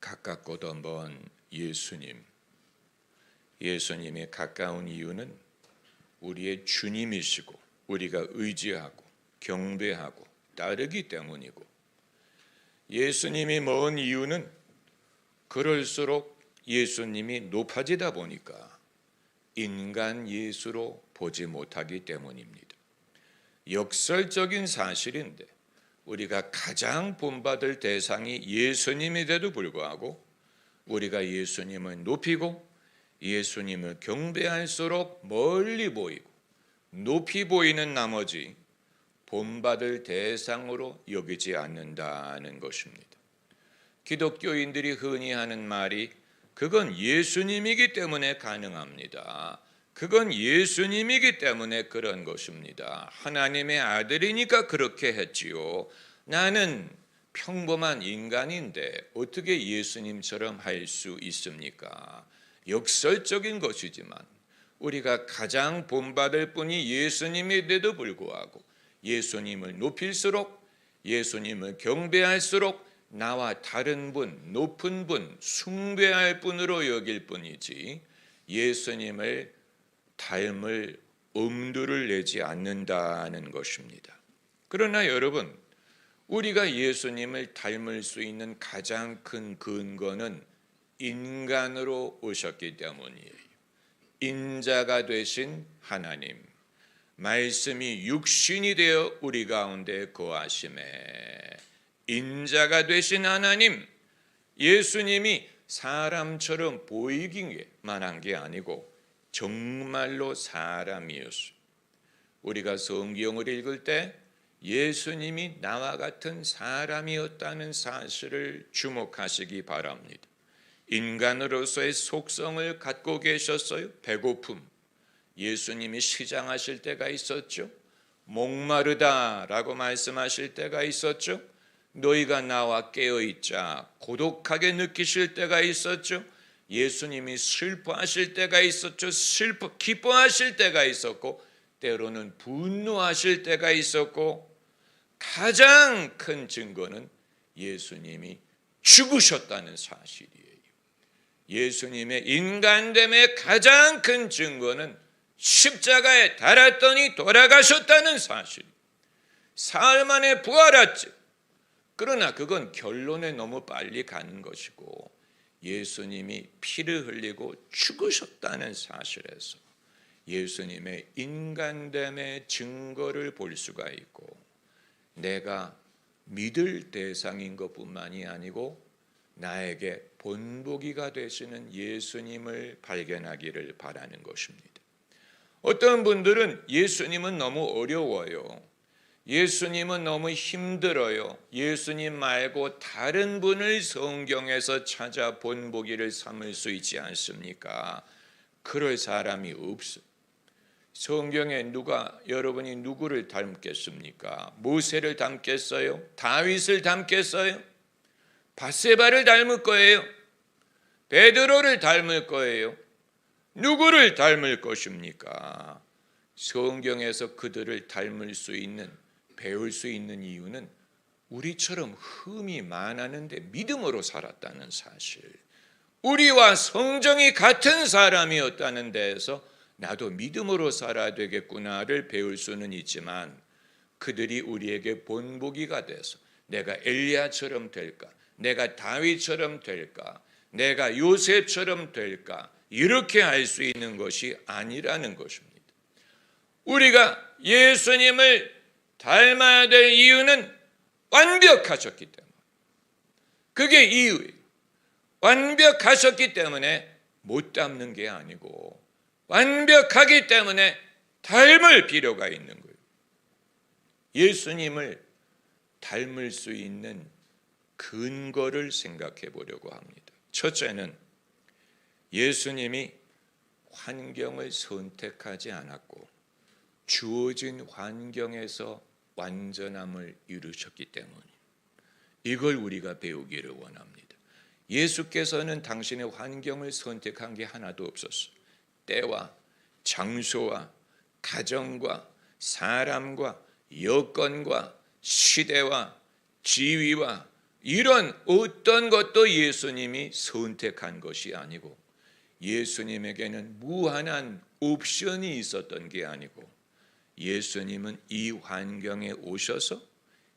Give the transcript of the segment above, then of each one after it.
가깝고도 먼 예수님이 가까운 이유는 우리의 주님이시고 우리가 의지하고 경배하고 따르기 때문이고, 예수님이 먼 이유는 그럴수록 예수님이 높아지다 보니까 인간 예수로 보지 못하기 때문입니다. 역설적인 사실인데 우리가 가장 본받을 대상이 예수님인데도 불구하고 우리가 예수님을 높이고 예수님을 경배할수록 멀리 보이고 높이 보이는 나머지 본받을 대상으로 여기지 않는다는 것입니다. 기독교인들이 흔히 하는 말이 그건 예수님이기 때문에 가능합니다. 그건 예수님이기 때문에 그런 것입니다. 하나님의 아들이니까 그렇게 했지요. 나는 평범한 인간인데 어떻게 예수님처럼 할 수 있습니까? 역설적인 것이지만 우리가 가장 본받을 분이 예수님인데도 불구하고 예수님을 높일수록, 예수님을 경배할수록 나와 다른 분, 높은 분, 숭배할 분으로 여길 뿐이지 예수님을 닮을 엄두를 내지 않는다는 것입니다. 그러나 여러분, 우리가 예수님을 닮을 수 있는 가장 큰 근거는 인간으로 오셨기 때문이에요. 인자가 되신 하나님, 말씀이 육신이 되어 우리 가운데 거하심에 인자가 되신 하나님, 예수님이 사람처럼 보이기만 한 게 아니고 정말로 사람이었어요. 우리가 성경을 읽을 때 예수님이 나와 같은 사람이었다는 사실을 주목하시기 바랍니다. 인간으로서의 속성을 갖고 계셨어요. 배고픔, 예수님이 시장하실 때가 있었죠. 목마르다라고 말씀하실 때가 있었죠. 너희가 나와 깨어있자 고독하게 느끼실 때가 있었죠. 예수님이 슬퍼하실 때가 있었죠. 기뻐하실 때가 있었고 때로는 분노하실 때가 있었고, 가장 큰 증거는 예수님이 죽으셨다는 사실이에요. 예수님의 인간됨의 가장 큰 증거는 십자가에 달았더니 돌아가셨다는 사실. 사흘 만에 부활했지. 그러나 그건 결론에 너무 빨리 가는 것이고 예수님이 피를 흘리고 죽으셨다는 사실에서 예수님의 인간됨의 증거를 볼 수가 있고, 내가 믿을 대상인 것뿐만이 아니고 나에게 본보기가 되시는 예수님을 발견하기를 바라는 것입니다. 어떤 분들은 예수님은 너무 어려워요. 예수님은 너무 힘들어요. 예수님 말고 다른 분을 성경에서 찾아 본보기를 삼을 수 있지 않습니까? 그럴 사람이 없어요. 성경에 여러분이 누구를 닮겠습니까? 모세를 닮겠어요? 다윗을 닮겠어요? 밧세바를 닮을 거예요? 베드로를 닮을 거예요? 누구를 닮을 것입니까? 성경에서 그들을 닮을 수 있는, 배울 수 있는 이유는 우리처럼 흠이 많았는데 믿음으로 살았다는 사실, 우리와 성정이 같은 사람이었다는 데에서 나도 믿음으로 살아야 되겠구나를 배울 수는 있지만, 그들이 우리에게 본보기가 돼서 내가 엘리야처럼 될까, 내가 다윗처럼 될까, 내가 요셉처럼 될까, 이렇게 할 수 있는 것이 아니라는 것입니다. 우리가 예수님을 닮아야 될 이유는 완벽하셨기 때문에, 그게 이유예요. 완벽하셨기 때문에 못 닮는 게 아니고 완벽하기 때문에 닮을 필요가 있는 거예요. 예수님을 닮을 수 있는 근거를 생각해 보려고 합니다. 첫째는 예수님이 환경을 선택하지 않았고 주어진 환경에서 완전함을 이루셨기 때문입니다. 이걸 우리가 배우기를 원합니다. 예수께서는 당신의 환경을 선택한 게 하나도 없었어요. 때와 장소와 가정과 사람과 여건과 시대와 지위와 이런 어떤 것도 예수님이 선택한 것이 아니고 예수님에게는 무한한 옵션이 있었던 게 아니고 예수님은 이 환경에 오셔서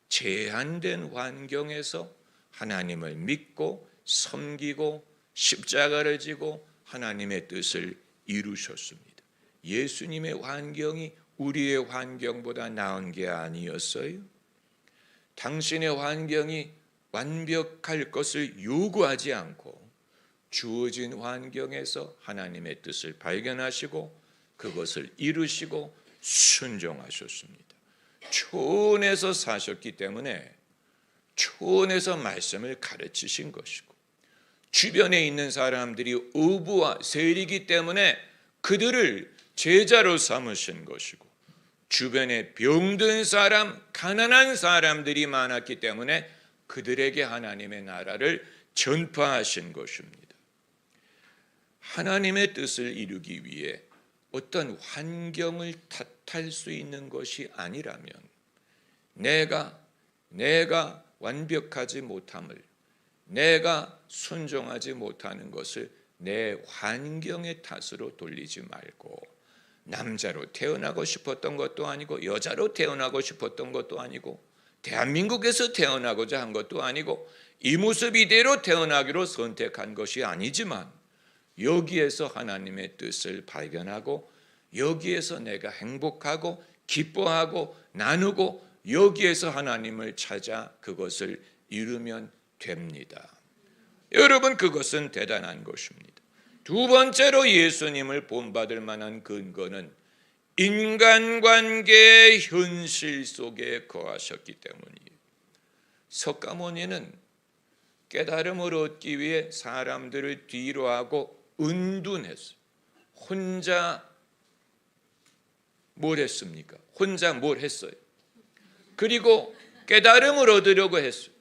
제한된 환경에서 하나님을 믿고 섬기고 십자가를 지고 하나님의 뜻을 이루셨습니다. 예수님의 환경이 우리의 환경보다 나은 게 아니었어요? 당신의 환경이 완벽할 것을 요구하지 않고 주어진 환경에서 하나님의 뜻을 발견하시고 그것을 이루시고 순종하셨습니다. 초원에서 사셨기 때문에 초원에서 말씀을 가르치신 것이고 주변에 있는 사람들이 어부와 세리이기 때문에 그들을 제자로 삼으신 것이고 주변에 병든 사람, 가난한 사람들이 많았기 때문에 그들에게 하나님의 나라를 전파하신 것입니다. 하나님의 뜻을 이루기 위해 어떤 환경을 탓할 수 있는 것이 아니라면 내가 완벽하지 못함을, 내가 순종하지 못하는 것을 내 환경의 탓으로 돌리지 말고 남자로 태어나고 싶었던 것도 아니고 여자로 태어나고 싶었던 것도 아니고 대한민국에서 태어나고자 한 것도 아니고 이 모습 이대로 태어나기로 선택한 것이 아니지만 여기에서 하나님의 뜻을 발견하고 여기에서 내가 행복하고 기뻐하고 나누고 여기에서 하나님을 찾아 그것을 이루면 됩니다. 여러분, 그것은 대단한 것입니다. 두 번째로 예수님을 본받을 만한 근거는 인간관계의 현실 속에 거하셨기 때문이에요. 석가모니는 깨달음을 얻기 위해 사람들을 뒤로하고 은둔했어요. 혼자 뭘 했습니까? 혼자 뭘 했어요? 그리고 깨달음을 얻으려고 했어요.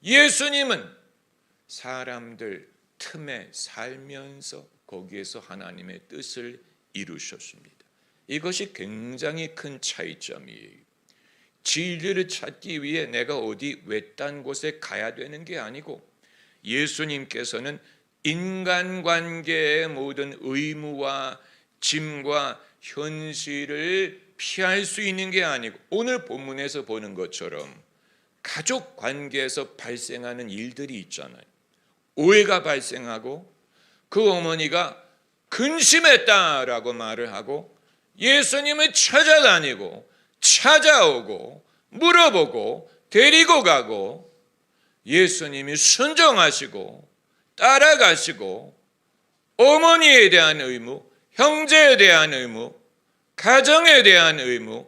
예수님은 사람들 틈에 살면서 거기에서 하나님의 뜻을 이루셨습니다. 이것이 굉장히 큰 차이점이에요. 진리를 찾기 위해 내가 어디 외딴 곳에 가야 되는 게 아니고 예수님께서는 인간관계의 모든 의무와 짐과 현실을 피할 수 있는 게 아니고 오늘 본문에서 보는 것처럼 가족 관계에서 발생하는 일들이 있잖아요. 오해가 발생하고 그 어머니가 근심했다라고 말을 하고 예수님을 찾아다니고 찾아오고 물어보고 데리고 가고 예수님이 순종하시고 따라가시고 어머니에 대한 의무, 형제에 대한 의무, 가정에 대한 의무,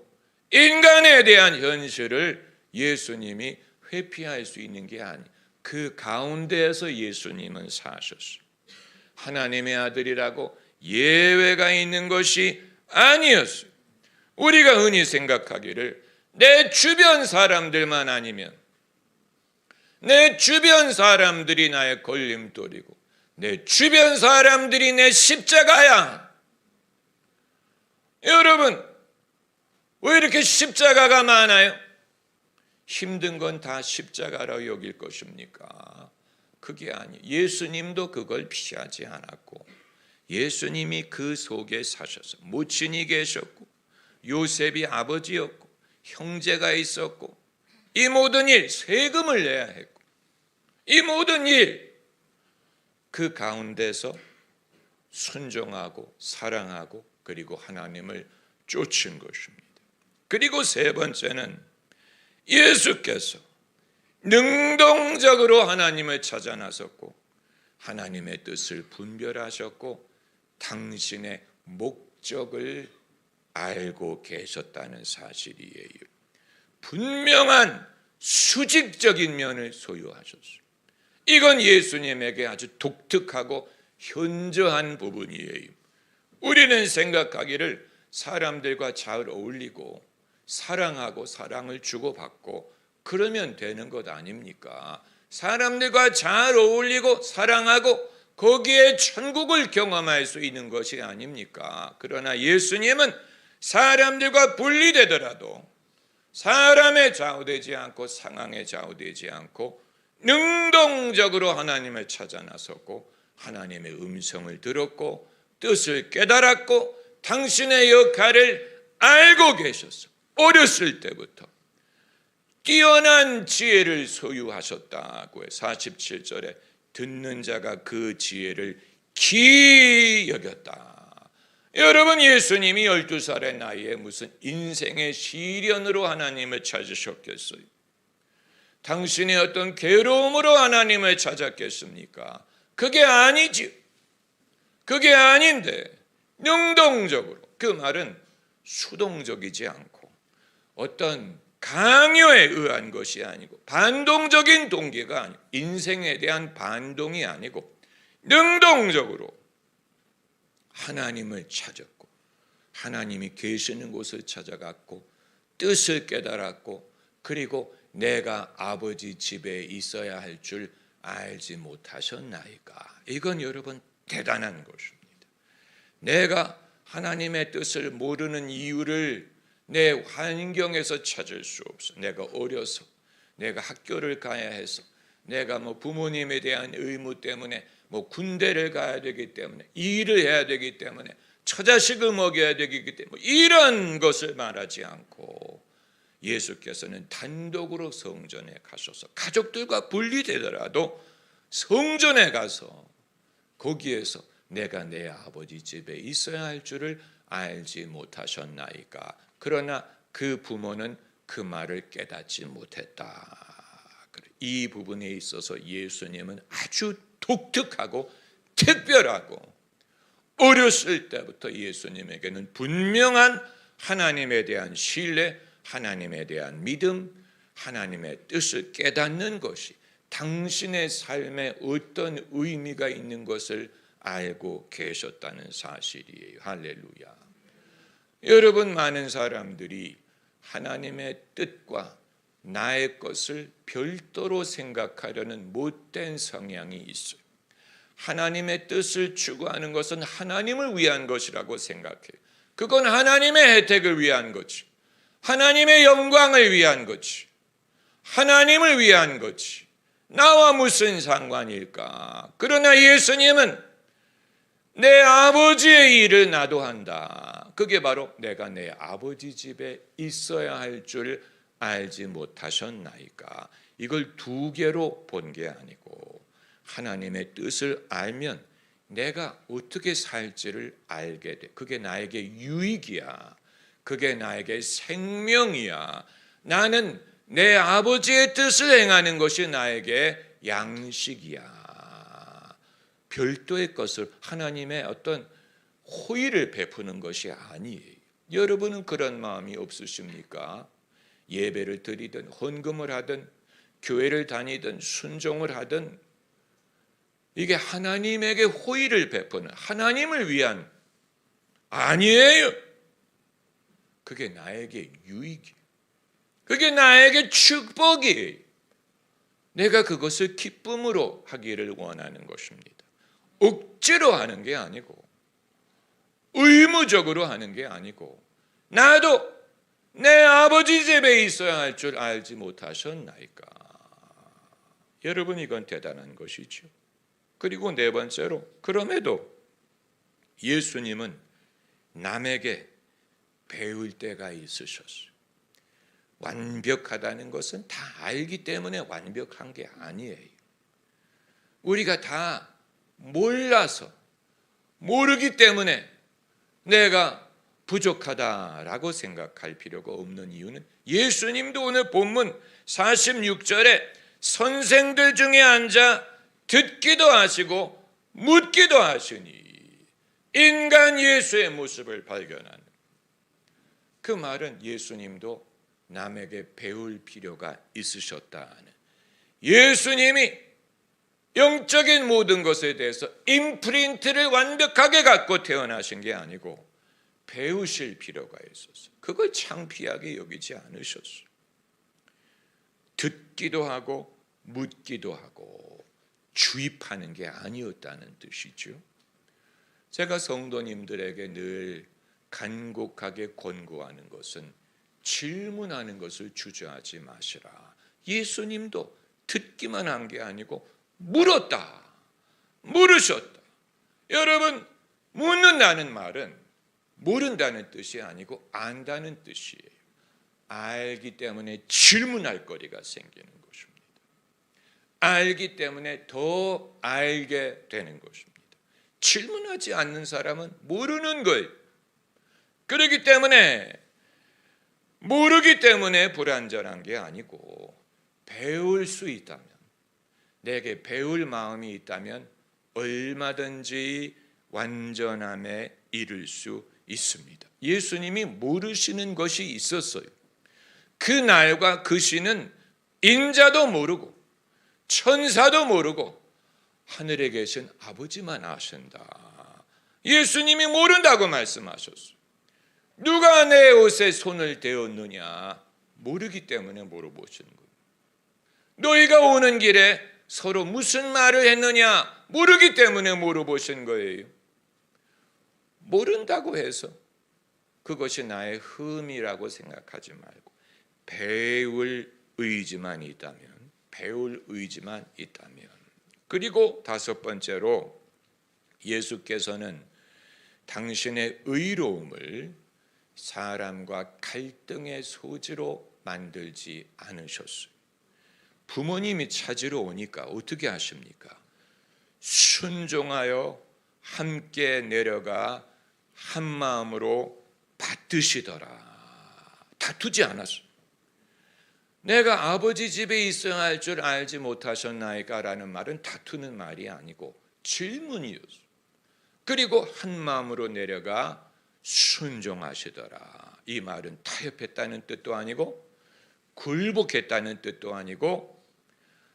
인간에 대한 현실을 예수님이 회피할 수 있는 게 아니에요. 그 가운데에서 예수님은 사셨어요. 하나님의 아들이라고 예외가 있는 것이 아니었어요. 우리가 흔히 생각하기를 내 주변 사람들만 아니면 내 주변 사람들이 나의 걸림돌이고 내 주변 사람들이 내 십자가야. 여러분, 왜 이렇게 십자가가 많아요? 힘든 건 다 십자가로 여길 것입니까? 그게 아니에요. 예수님도 그걸 피하지 않았고 예수님이 그 속에 사셔서 모친이 계셨고 요셉이 아버지였고 형제가 있었고 이 모든 일 세금을 내야 했고 이 모든 일 그 가운데서 순종하고 사랑하고 그리고 하나님을 쫓은 것입니다. 그리고 세 번째는 예수께서 능동적으로 하나님을 찾아 나섰고 하나님의 뜻을 분별하셨고 당신의 목적을 알고 계셨다는 사실이에요. 분명한 수직적인 면을 소유하셨어요. 이건 예수님에게 아주 독특하고 현저한 부분이에요. 우리는 생각하기를 사람들과 잘 어울리고 사랑하고 사랑을 주고받고 그러면 되는 것 아닙니까? 사람들과 잘 어울리고 사랑하고 거기에 천국을 경험할 수 있는 것이 아닙니까? 그러나 예수님은 사람들과 분리되더라도 사람에 좌우되지 않고 상황에 좌우되지 않고 능동적으로 하나님을 찾아 나섰고 하나님의 음성을 들었고 뜻을 깨달았고 당신의 역할을 알고 계셨어. 어렸을 때부터 뛰어난 지혜를 소유하셨다고 해. 47절에 듣는 자가 그 지혜를 기이 여겼다. 여러분, 예수님이 12살의 나이에 무슨 인생의 시련으로 하나님을 찾으셨겠어요? 당신의 어떤 괴로움으로 하나님을 찾았겠습니까? 그게 아니지. 그게 아닌데 능동적으로, 그 말은 수동적이지 않고 어떤 강요에 의한 것이 아니고 반동적인 동기가 아니고 인생에 대한 반동이 아니고 능동적으로 하나님을 찾았고 하나님이 계시는 곳을 찾아갔고 뜻을 깨달았고 그리고 내가 아버지 집에 있어야 할 줄 알지 못하셨나이까? 이건 여러분 대단한 것입니다. 내가 하나님의 뜻을 모르는 이유를 내 환경에서 찾을 수 없어. 내가 어려서, 내가 학교를 가야 해서, 내가 부모님에 대한 의무 때문에 군대를 가야 되기 때문에, 일을 해야 되기 때문에, 처자식을 먹여야 되기 때문에 이런 것을 말하지 않고 예수께서는 단독으로 성전에 가셔서 가족들과 분리되더라도 성전에 가서 거기에서 내가 내 아버지 집에 있어야 할 줄을 알지 못하셨나이까? 그러나 그 부모는 그 말을 깨닫지 못했다. 이 부분에 있어서 예수님은 아주 독특하고 특별하고 어렸을 때부터 예수님에게는 분명한 하나님에 대한 신뢰, 하나님에 대한 믿음, 하나님의 뜻을 깨닫는 것이 당신의 삶에 어떤 의미가 있는 것을 알고 계셨다는 사실이에요. 할렐루야. 여러분, 많은 사람들이 하나님의 뜻과 나의 것을 별도로 생각하려는 못된 성향이 있어요. 하나님의 뜻을 추구하는 것은 하나님을 위한 것이라고 생각해요. 그건 하나님의 혜택을 위한 거지. 하나님의 영광을 위한 거지. 하나님을 위한 거지. 나와 무슨 상관일까? 그러나 예수님은 내 아버지의 일을 나도 한다. 그게 바로 내가 내 아버지 집에 있어야 할 줄 알지 못하셨나이까? 이걸 두 개로 본 게 아니고 하나님의 뜻을 알면 내가 어떻게 살지를 알게 돼. 그게 나에게 유익이야. 그게 나에게 생명이야. 나는 내 아버지의 뜻을 행하는 것이 나에게 양식이야. 별도의 것을 하나님의 어떤 호의를 베푸는 것이 아니에요. 여러분은 그런 마음이 없으십니까? 예배를 드리든 헌금을 하든 교회를 다니든 순종을 하든 이게 하나님에게 호의를 베푸는, 하나님을 위한 아니에요. 그게 나에게 유익이에요. 그게 나에게 축복이에요. 내가 그것을 기쁨으로 하기를 원하는 것입니다. 억지로 하는 게 아니고 의무적으로 하는 게 아니고 나도 내 아버지 집에 있어야 할 줄 알지 못하셨나이까? 여러분, 이건 대단한 것이죠. 그리고 네 번째로, 그럼에도 예수님은 남에게 배울 때가 있으셨어요. 완벽하다는 것은 다 알기 때문에 완벽한 게 아니에요. 우리가 다 몰라서, 모르기 때문에 내가 부족하다라고 생각할 필요가 없는 이유는 예수님도 오늘 본문 46절에 선생들 중에 앉아 듣기도 하시고 묻기도 하시니 인간 예수의 모습을 발견하는, 그 말은 예수님도 남에게 배울 필요가 있으셨다는, 예수님이 영적인 모든 것에 대해서 임프린트를 완벽하게 갖고 태어나신 게 아니고 배우실 필요가 있었어요. 그걸 창피하게 여기지 않으셨어요. 듣기도 하고 묻기도 하고 주입하는 게 아니었다는 뜻이죠. 제가 성도님들에게 늘 간곡하게 권고하는 것은 질문하는 것을 주저하지 마시라. 예수님도 듣기만 한 게 아니고 물었다. 물으셨다. 여러분, 묻는다는 말은 모른다는 뜻이 아니고 안다는 뜻이에요. 알기 때문에 질문할 거리가 생기는 것입니다. 알기 때문에 더 알게 되는 것입니다. 질문하지 않는 사람은 모르는 거예요. 그렇기 때문에 모르기 때문에 불완전한 게 아니고 배울 수 있다면, 내게 배울 마음이 있다면 얼마든지 완전함에 이를 수 있습니다. 예수님이 모르시는 것이 있었어요. 그 날과 그 시는 인자도 모르고 천사도 모르고 하늘에 계신 아버지만 아신다. 예수님이 모른다고 말씀하셨어요. 누가 내 옷에 손을 대었느냐? 모르기 때문에 물어보시는 거예요. 너희가 오는 길에 서로 무슨 말을 했느냐? 모르기 때문에 물어보신 거예요. 모른다고 해서 그것이 나의 흠이라고 생각하지 말고 배울 의지만 있다면, 배울 의지만 있다면. 그리고 다섯 번째로 예수께서는 당신의 의로움을 사람과 갈등의 소지로 만들지 않으셨어요. 부모님이 찾으러 오니까 어떻게 하십니까? 순종하여 함께 내려가 한 마음으로 받드시더라. 다투지 않았어요. 내가 아버지 집에 있어야 할 줄 알지 못하셨나이까? 라는 말은 다투는 말이 아니고 질문이었어요. 그리고 한 마음으로 내려가 순종하시더라. 이 말은 타협했다는 뜻도 아니고 굴복했다는 뜻도 아니고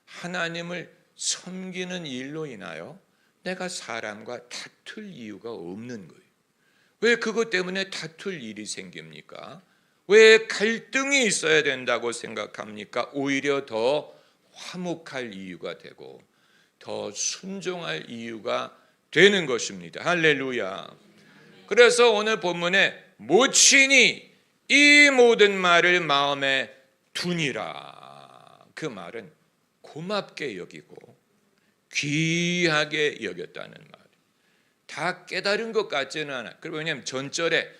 하나님을 섬기는 일로 인하여 내가 사람과 다툴 이유가 없는 거예요. 왜 그것 때문에 다툴 일이 생깁니까? 왜 갈등이 있어야 된다고 생각합니까? 오히려 더 화목할 이유가 되고 더 순종할 이유가 되는 것입니다. 할렐루야. 그래서 오늘 본문에 모친이 이 모든 말을 마음에 두니라. 그 말은 고맙게 여기고 귀하게 여겼다는 말. 다 깨달은 것 같지는 않아요. 왜냐하면 전절에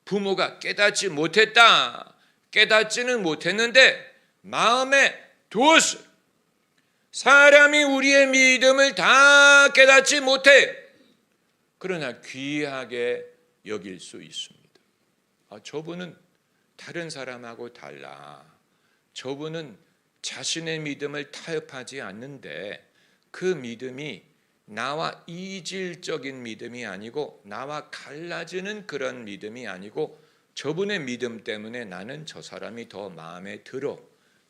부모가 깨닫지 못했다. 깨닫지는 못했는데 마음에 두었어요. 사람이 우리의 믿음을 다 깨닫지 못해. 그러나 귀하게 여길 수 있습니다. 저분은 다른 사람하고 달라. 저분은 자신의 믿음을 타협하지 않는데 그 믿음이 나와 이질적인 믿음이 아니고 나와 갈라지는 그런 믿음이 아니고 저분의 믿음 때문에 나는 저 사람이 더 마음에 들어.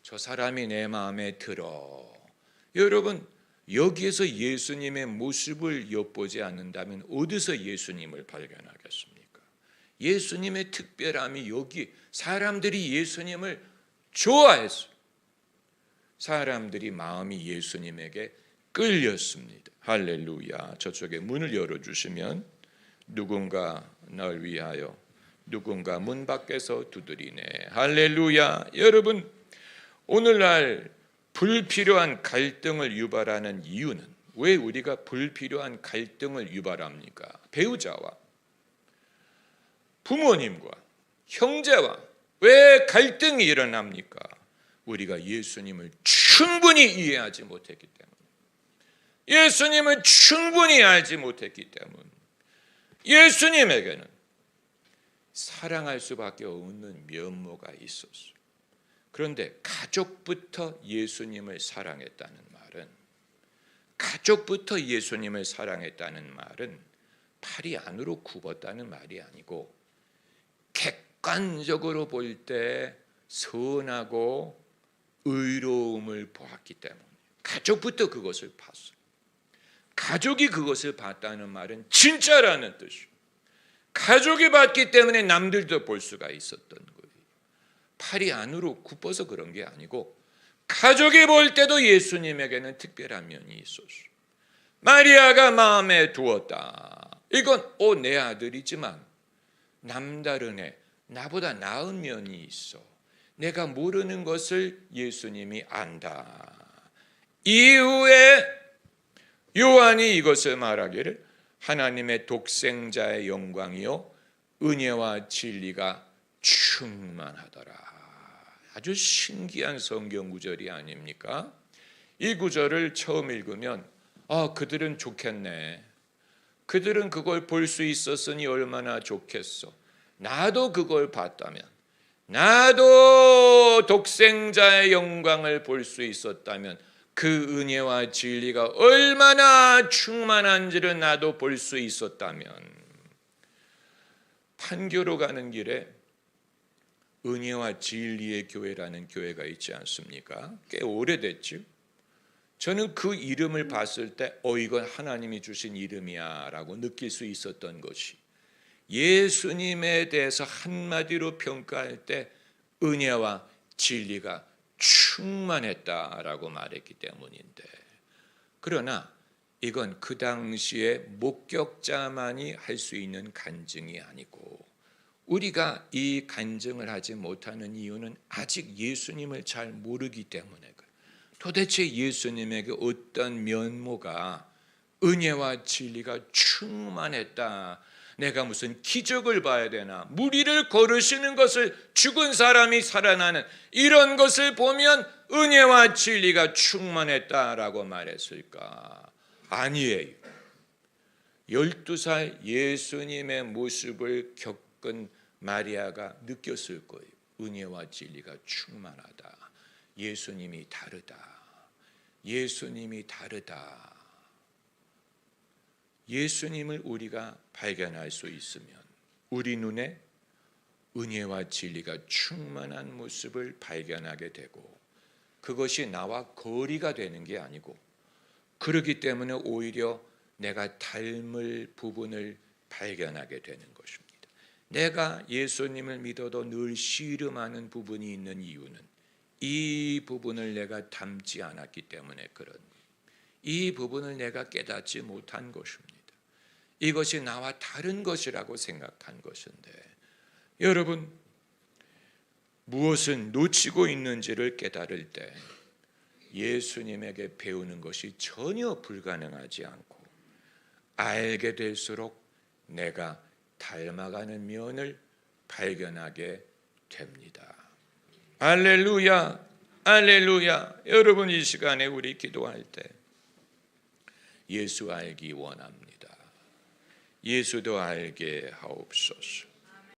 저 사람이 내 마음에 들어. 여러분, 여기에서 예수님의 모습을 엿보지 않는다면 어디서 예수님을 발견하겠습니까? 예수님의 특별함이 여기, 사람들이 예수님을 좋아했어요. 사람들이 마음이 예수님에게 끌렸습니다. 할렐루야. 저쪽에 문을 열어주시면 누군가 널 위하여 누군가 문 밖에서 두드리네. 할렐루야. 여러분, 오늘날 불필요한 갈등을 유발하는 이유는, 왜 우리가 불필요한 갈등을 유발합니까? 배우자와 부모님과 형제와 왜 갈등이 일어납니까? 우리가 예수님을 충분히 이해하지 못했기 때문에, 예수님을 충분히 알지 못했기 때문에, 예수님에게는 사랑할 수밖에 없는 면모가 있었어요. 그런데 가족부터 예수님을 사랑했다는 말은, 가족부터 예수님을 사랑했다는 말은 팔이 안으로 굽었다는 말이 아니고 객관적으로 볼 때 선하고 의로움을 보았기 때문에 가족부터 그것을 봤어요. 가족이 그것을 봤다는 말은 진짜라는 뜻이에요. 가족이 봤기 때문에 남들도 볼 수가 있었던 거예요. 팔이 안으로 굽어서 그런 게 아니고 가족이 볼 때도 예수님에게는 특별한 면이 있었어요. 마리아가 마음에 두었다. 이건 내 아들이지만 남다른 애, 나보다 나은 면이 있어. 내가 모르는 것을 예수님이 안다. 이후에 요한이 이것을 말하기를 하나님의 독생자의 영광이요 은혜와 진리가 충만하더라. 아주 신기한 성경 구절이 아닙니까? 이 구절을 처음 읽으면 그들은 좋겠네. 그들은 그걸 볼 수 있었으니 얼마나 좋겠어. 나도 그걸 봤다면, 나도 독생자의 영광을 볼 수 있었다면 그 은혜와 진리가 얼마나 충만한지를 나도 볼 수 있었다면. 판교로 가는 길에 은혜와 진리의 교회라는 교회가 있지 않습니까? 꽤 오래됐죠. 저는 그 이름을 봤을 때 이건 하나님이 주신 이름이야 라고 느낄 수 있었던 것이, 예수님에 대해서 한마디로 평가할 때 은혜와 진리가 충만했다라고 말했기 때문인데, 그러나 이건 그 당시에 목격자만이 할 수 있는 간증이 아니고, 우리가 이 간증을 하지 못하는 이유는 아직 예수님을 잘 모르기 때문에 그래요. 도대체 예수님에게 어떤 면모가 은혜와 진리가 충만했다, 내가 무슨 기적을 봐야 되나, 무리를 걸으시는 것을 죽은 사람이 살아나는 이런 것을 보면 은혜와 진리가 충만했다라고 말했을까? 아니에요. 12살 예수님의 모습을 겪은 마리아가 느꼈을 거예요. 은혜와 진리가 충만하다. 예수님이 다르다. 예수님이 다르다. 예수님을 우리가 발견할 수 있으면 우리 눈에 은혜와 진리가 충만한 모습을 발견하게 되고, 그것이 나와 거리가 되는 게 아니고, 그렇기 때문에 오히려 내가 닮을 부분을 발견하게 되는 것입니다. 내가 예수님을 믿어도 늘 씨름하는 부분이 있는 이유는 이 부분을 내가 닮지 않았기 때문에 그런, 이 부분을 내가 깨닫지 못한 것입니다. 이것이 나와 다른 것이라고 생각한 것인데, 여러분, 무엇을 놓치고 있는지를 깨달을 때 예수님에게 배우는 것이 전혀 불가능하지 않고, 알게 될수록 내가 닮아가는 면을 발견하게 됩니다. 할렐루야, 할렐루야. 여러분, 이 시간에 우리 기도할 때 예수 알기 원합니다. 예수도 알게 하옵소서.